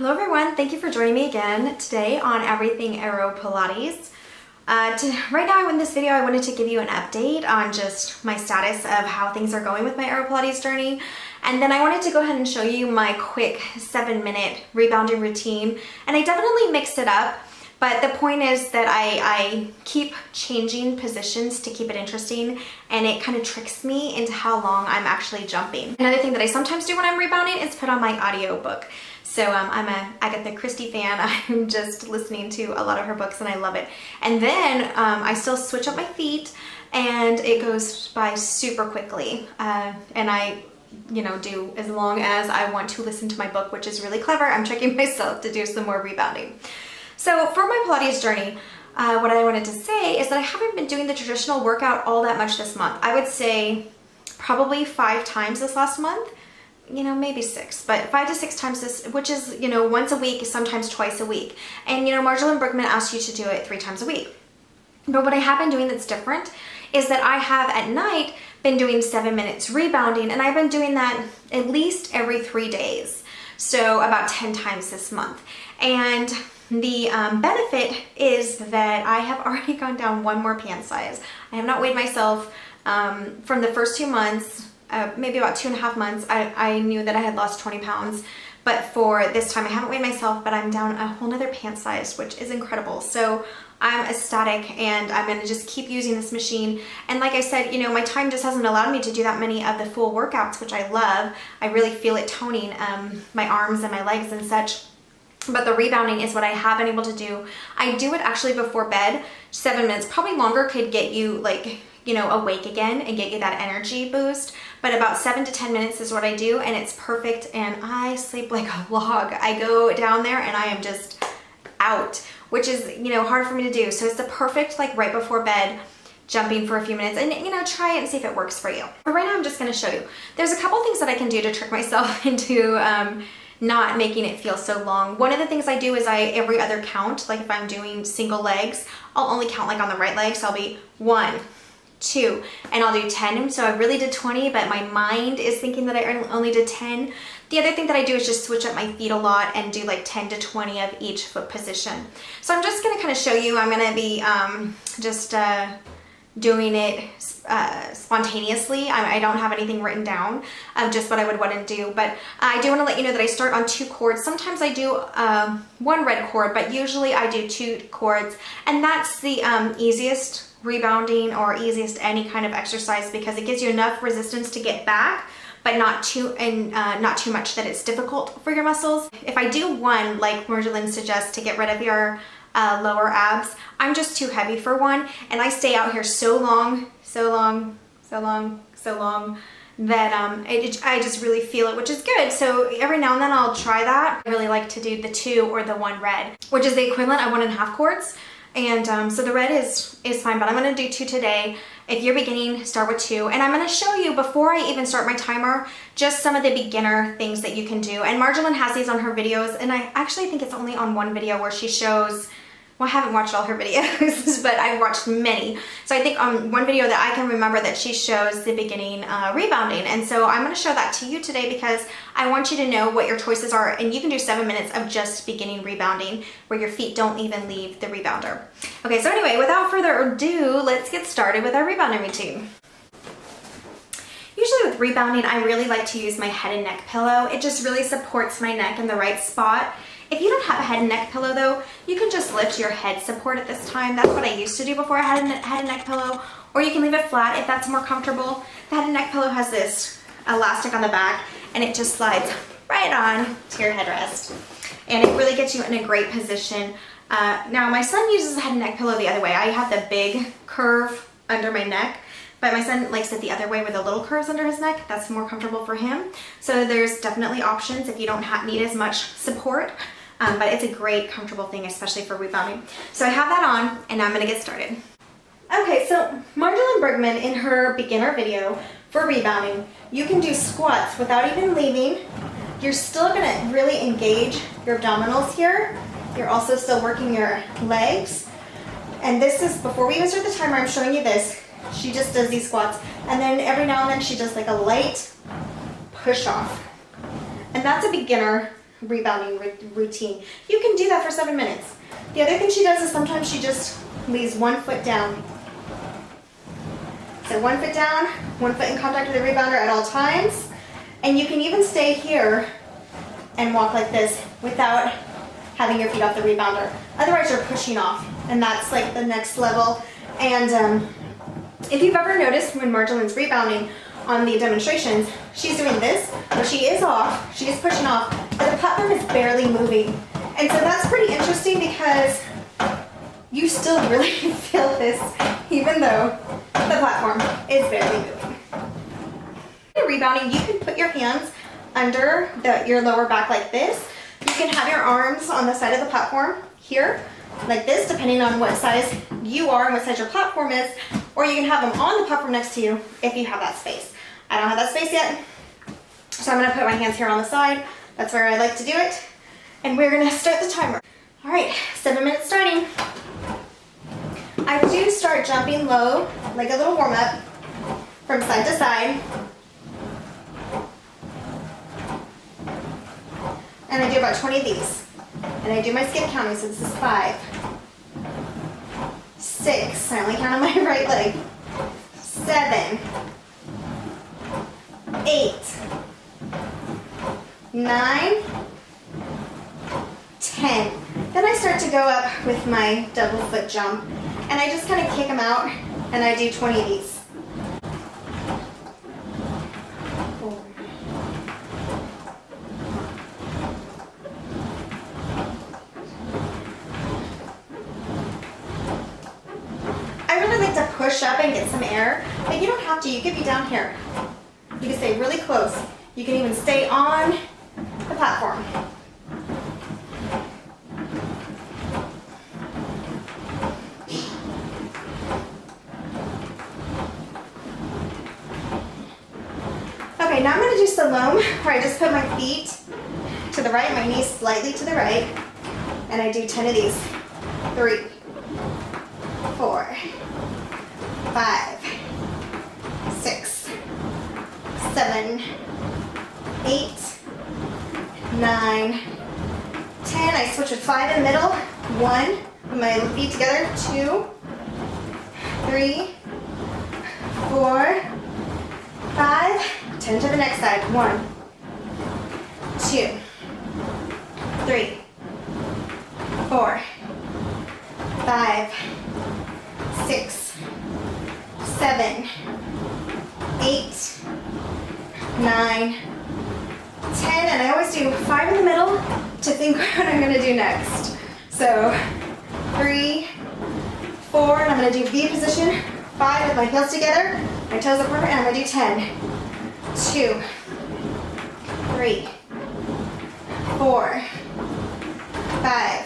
Hello everyone, thank you for joining me again today on Everything AeroPilates. Right now in this video I wanted to give you an update on just my status of how things are going with my AeroPilates journey, and then I wanted to go ahead and show you my quick 7-minute rebounding routine. And I definitely mixed it up, but the point is that I keep changing positions to keep it interesting, and it kind of tricks me into how long I'm actually jumping. Another thing that I sometimes do when I'm rebounding is put on my audiobook. So I'm a Agatha Christie fan. I'm just listening to a lot of her books and I love it. And then I still switch up my feet and it goes by super quickly. And I do as long as I want to listen to my book, which is really clever. I'm tricking myself to do some more rebounding. So for my Pilates journey, what I wanted to say is that I haven't been doing the traditional workout all that much this month. I would say probably 5 times this last month. Maybe 6, but 5 to 6 times this, which is, once a week, sometimes twice a week. And, Marjolaine Bergman asked you to do it 3 times a week. But what I have been doing that's different is that I have at night been doing 7 minutes rebounding, and I've been doing that at least every 3 days. So about 10 times this month. And the benefit is that I have already gone down 1 more pant size. I have not weighed myself from the first 2 months. Maybe about 2.5 months, I knew that I had lost 20 pounds, but for this time I haven't weighed myself, but I'm down a whole nother pant size, which is incredible. So I'm ecstatic, and I'm gonna just keep using this machine. And like I said, my time just hasn't allowed me to do that many of the full workouts, which I love. I really feel it toning my arms and my legs and such. But the rebounding is what I have been able to do. I do it actually before bed. 7 minutes, probably longer, could get you awake again and get you that energy boost. But about 7 to 10 minutes is what I do, and it's perfect, and I sleep like a log. I go down there and I am just out, which is, hard for me to do. So it's the perfect, right before bed, jumping for a few minutes, and try it and see if it works for you. But right now I'm just gonna show you. There's a couple things that I can do to trick myself into not making it feel so long. One of the things I do is every other count, like if I'm doing single legs, I'll only count on the right leg, so I'll be 1, 2, and I'll do 10. So I really did 20, but my mind is thinking that I only did 10. The other thing that I do is just switch up my feet a lot and do 10 to 20 of each foot position. So I'm just gonna kind of show you. I'm gonna be doing it spontaneously. I don't have anything written down of just what I would want to do, but I do want to let you know that I start on 2 chords. Sometimes I do 1 red chord, but usually I do 2 chords, and that's the easiest rebounding or easiest any kind of exercise, because it gives you enough resistance to get back, but not too much that it's difficult for your muscles. If I do 1, like Marjolaine suggests, to get rid of your lower abs, I'm just too heavy for 1, and I stay out here so long that I just really feel it, which is good. So every now and then I'll try that. I really like to do the 2 or the 1 red, which is the equivalent of 1.5 chords. And so the red is fine, but I'm gonna do 2 today. If you're beginning, start with 2. And I'm gonna show you, before I even start my timer, just some of the beginner things that you can do. And Marjolaine has these on her videos, and I actually think it's only on 1 video where she shows, well, I haven't watched all her videos, but I've watched many. So I think on 1 video that I can remember that she shows the beginning rebounding. And so I'm gonna show that to you today, because I want you to know what your choices are, and you can do 7 minutes of just beginning rebounding where your feet don't even leave the rebounder. Okay, so anyway, without further ado, let's get started with our rebounding routine. Usually with rebounding, I really like to use my head and neck pillow. It just really supports my neck in the right spot. If you don't have a head and neck pillow though, you can just lift your head support at this time. That's what I used to do before I had a head and neck pillow, or you can leave it flat if that's more comfortable. The head and neck pillow has this elastic on the back, and it just slides right on to your headrest, and it really gets you in a great position. Now my son uses a head and neck pillow the other way. I have the big curve under my neck, but my son likes it the other way with the little curves under his neck. That's more comfortable for him. So there's definitely options if you don't need as much support. But it's a great comfortable thing, especially for rebounding. So I have that on, and now I'm gonna get started. Okay, so Marjolaine Bergman, in her beginner video for rebounding, you can do squats without even leaving. You're still gonna really engage your abdominals here. You're also still working your legs. And this is, before we even start the timer, I'm showing you this. She just does these squats, and then every now and then she does a light push off. And that's a beginner rebounding routine. You can do that for 7 minutes. The other thing she does is sometimes she just leaves 1 foot down. So 1 foot down, 1 foot in contact with the rebounder at all times. And you can even stay here and walk like this without having your feet off the rebounder. Otherwise you're pushing off, and that's like the next level. And if you've ever noticed when Marjolaine's rebounding on the demonstrations, she's doing this, where she is off, she is pushing off, but the platform is barely moving. And so that's pretty interesting because you still really feel this even though the platform is barely moving. When you're rebounding, you can put your hands under your lower back like this. You can have your arms on the side of the platform here, like this, depending on what size you are and what size your platform is, or you can have them on the platform next to you if you have that space. I don't have that space yet, so I'm gonna put my hands here on the side. That's where I like to do it. And we're gonna start the timer. All right, 7 minutes starting. I do start jumping low, like a little warm up, from side to side. And I do about 20 of these. And I do my skip counting, so this is 5, 6, I only count on my right leg, 7, 8, 9, 10. Then I start to go up with my double foot jump, and I just kind of kick them out, and I do 20 of these. 4. I really like to push up and get some air, but you don't have to. You could be down here. You can stay really close. You can even stay on the platform. Okay, now I'm going to do Salome, where I just put my feet to the right, my knees slightly to the right, and I do 10 of these. 3, 4, 5, 6, 7, 8, 9, 10. I switch with 5 in the middle. 1, put my feet together. 2, 3, 4, 5. 10 to the next side. 1, 2, 3, 4, 5, 6, 7, 8, 9, 10, and I always do 5 in the middle to think what I'm going to do next. So 3, 4, and I'm going to do V position. 5 with my heels together, my toes apart, and I'm going to do 10. 2, 3, 4, 5,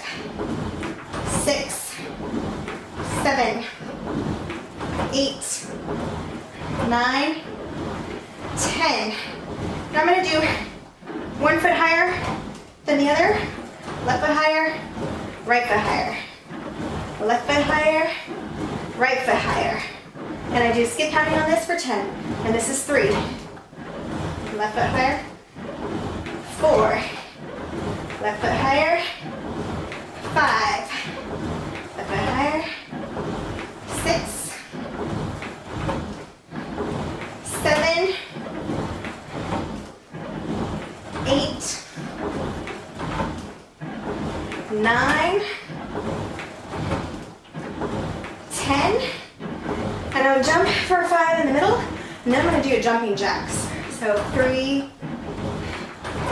6, 7, 8, 9, 10. Now I'm going to do 1 foot higher than the other, left foot higher, right foot higher, left foot higher, right foot higher. And I do skip counting on this for 10. And this is 3. Left foot higher, 4. Left foot higher, 5. Left foot higher, 6, 7, 8, 9, 10. And I'll jump for 5 in the middle, and then I'm going to do a jumping jacks. So 3,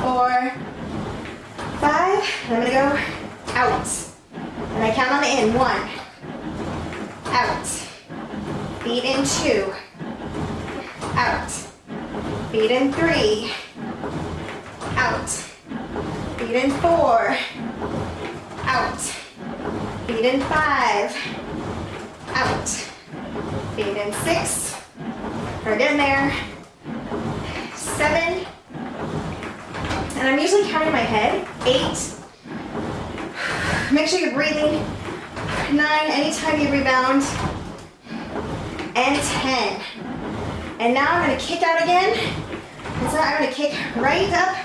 4, 5, and I'm going to go out. And I count on the in. 1, out. Feet in 2, out. Feet in 3, out. Feet in 4, out. Feet in 5, out. Feet in 6, we're getting there. 7, and I'm usually counting my head. 8, make sure you're breathing. 9, anytime you rebound. And 10. And now I'm going to kick out again. And so I'm going to kick right up,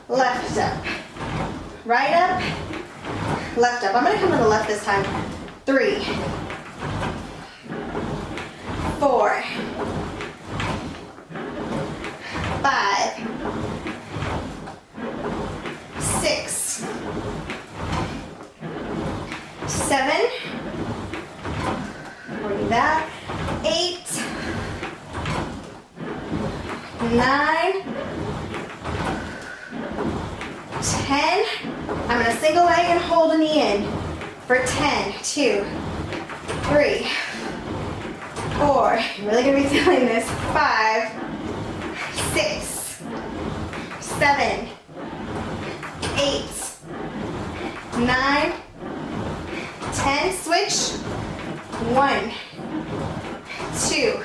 left up. Right up, left up. I'm gonna come to the left this time. 3, 4, 5, 6, 7, do that, 8, 9, 10. I'm gonna single leg and hold a knee in for 10, 2, 3, 4. You're really gonna be feeling this. 5, 6, 7, 8, 9, 10. Switch. 1, 2,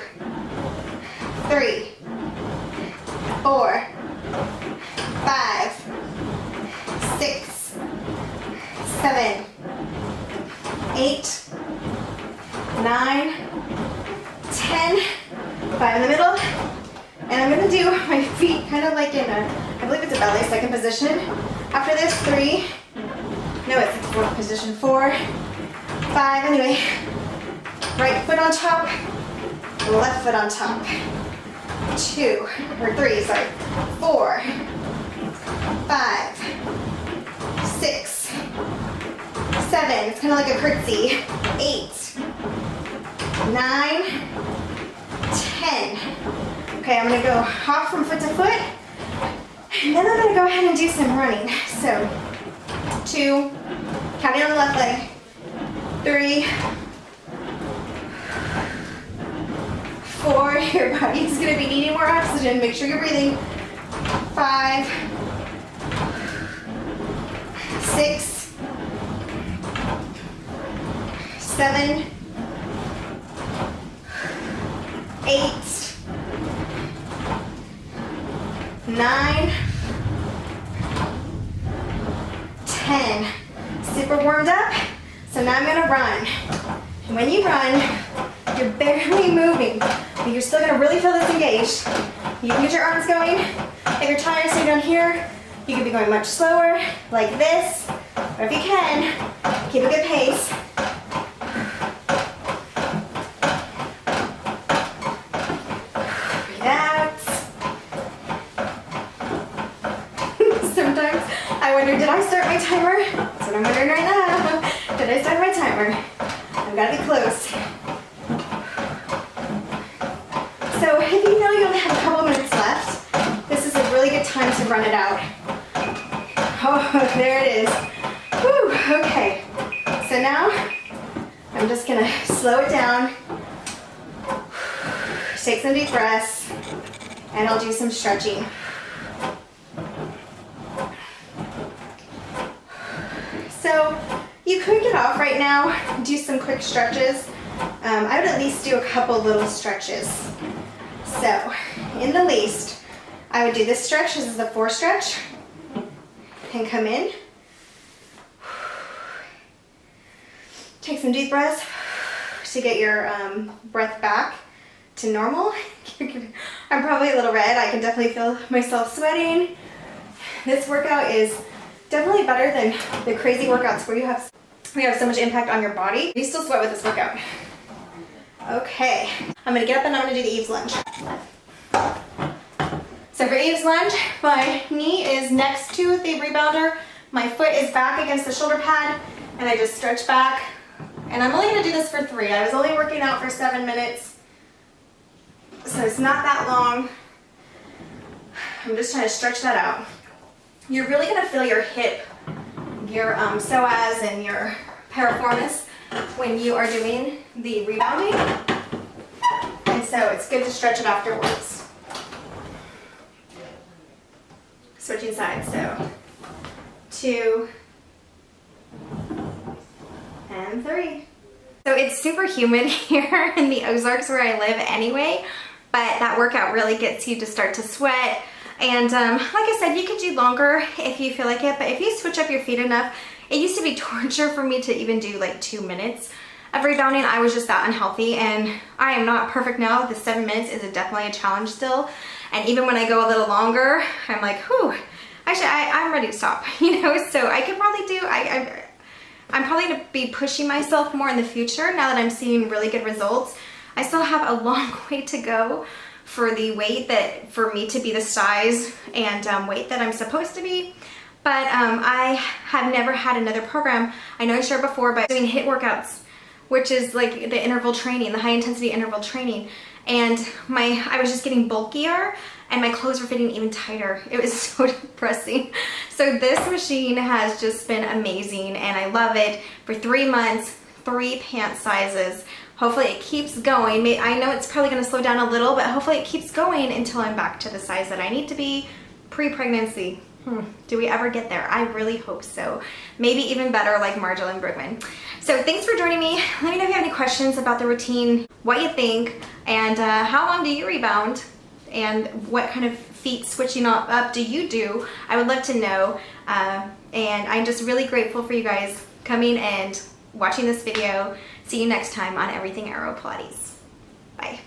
3, 4, 5, 6, 7, 8, 9, 10. 5 in the middle. And I'm gonna do my feet kind of like in a, I believe it's a ballet second position. After this, 3, no, it's fourth position, 4, 5, anyway. Right foot on top, left foot on top. 2, or 3, sorry. 4, 5, 6, 7. It's kind of like a curtsy. 8, 9, 10. Okay, I'm gonna go hop from foot to foot, and then I'm gonna go ahead and do some running. So, 2, counting on the left leg. 3, 4, your body's gonna be needing more oxygen. Make sure you're breathing. 5, 6, 7, 8, 9, 10. Super warmed up. So now I'm gonna run. And when you run, you're barely moving, but you're still gonna really feel this engaged. You can get your arms going. If you're trying to stay down here, you can be going much slower, like this. Or if you can, keep a good pace. Breathe out. Sometimes I wonder, did I start my timer? That's what I'm wondering right now. Did I start my timer? I've got to be close. So if you know you only have a couple minutes left, this is a really good time to run it out. Oh, there it is. Whew, okay. So now I'm just gonna slow it down, take some deep breaths, and I'll do some stretching. So you could get off right now, do some quick stretches. I would at least do a couple little stretches. So in the least, I would do this stretch. This is the 4 stretch. And come in. Take some deep breaths to get your breath back to normal. I'm probably a little red. I can definitely feel myself sweating. This workout is definitely better than the crazy workouts where you have so much impact on your body. You still sweat with this workout. Okay, I'm gonna get up and I'm gonna do the Eve's lunge. So for Eve's lunge, my knee is next to the rebounder. My foot is back against the shoulder pad, and I just stretch back. And I'm only gonna do this for 3. I was only working out for 7 minutes, so it's not that long. I'm just trying to stretch that out. You're really gonna feel your hip, your psoas and your piriformis when you are doing the rebounding. And so it's good to stretch it afterwards. Switching sides, so 2 and 3. So it's super humid here in the Ozarks where I live anyway, but that workout really gets you to start to sweat. And like I said, you could do longer if you feel like it, but if you switch up your feet enough, it used to be torture for me to even do like 2 minutes of rebounding. I was just that unhealthy, and I am not perfect now. The 7 minutes is definitely a challenge still. And even when I go a little longer, I'm like, whew, actually, I'm ready to stop, you know, so I could probably do, I'm probably going to be pushing myself more in the future now that I'm seeing really good results. I still have a long way to go for the weight that, for me to be the size and weight that I'm supposed to be. But I have never had another program. I know I shared before, but doing HIIT workouts, which is like the interval training, the high intensity interval training. And I was just getting bulkier and my clothes were fitting even tighter. It was so depressing. So this machine has just been amazing and I love it. For 3 months, 3 pant sizes. Hopefully it keeps going. I know it's probably gonna slow down a little, but hopefully it keeps going until I'm back to the size that I need to be pre-pregnancy. Do we ever get there? I really hope so. Maybe even better like Marjolaine Brugman. So thanks for joining me. Let me know if you have any questions about the routine, what you think, and how long do you rebound, and what kind of feet switching up do you do? I would love to know. And I'm just really grateful for you guys coming and watching this video. See you next time on Everything Aero Pilates. Bye.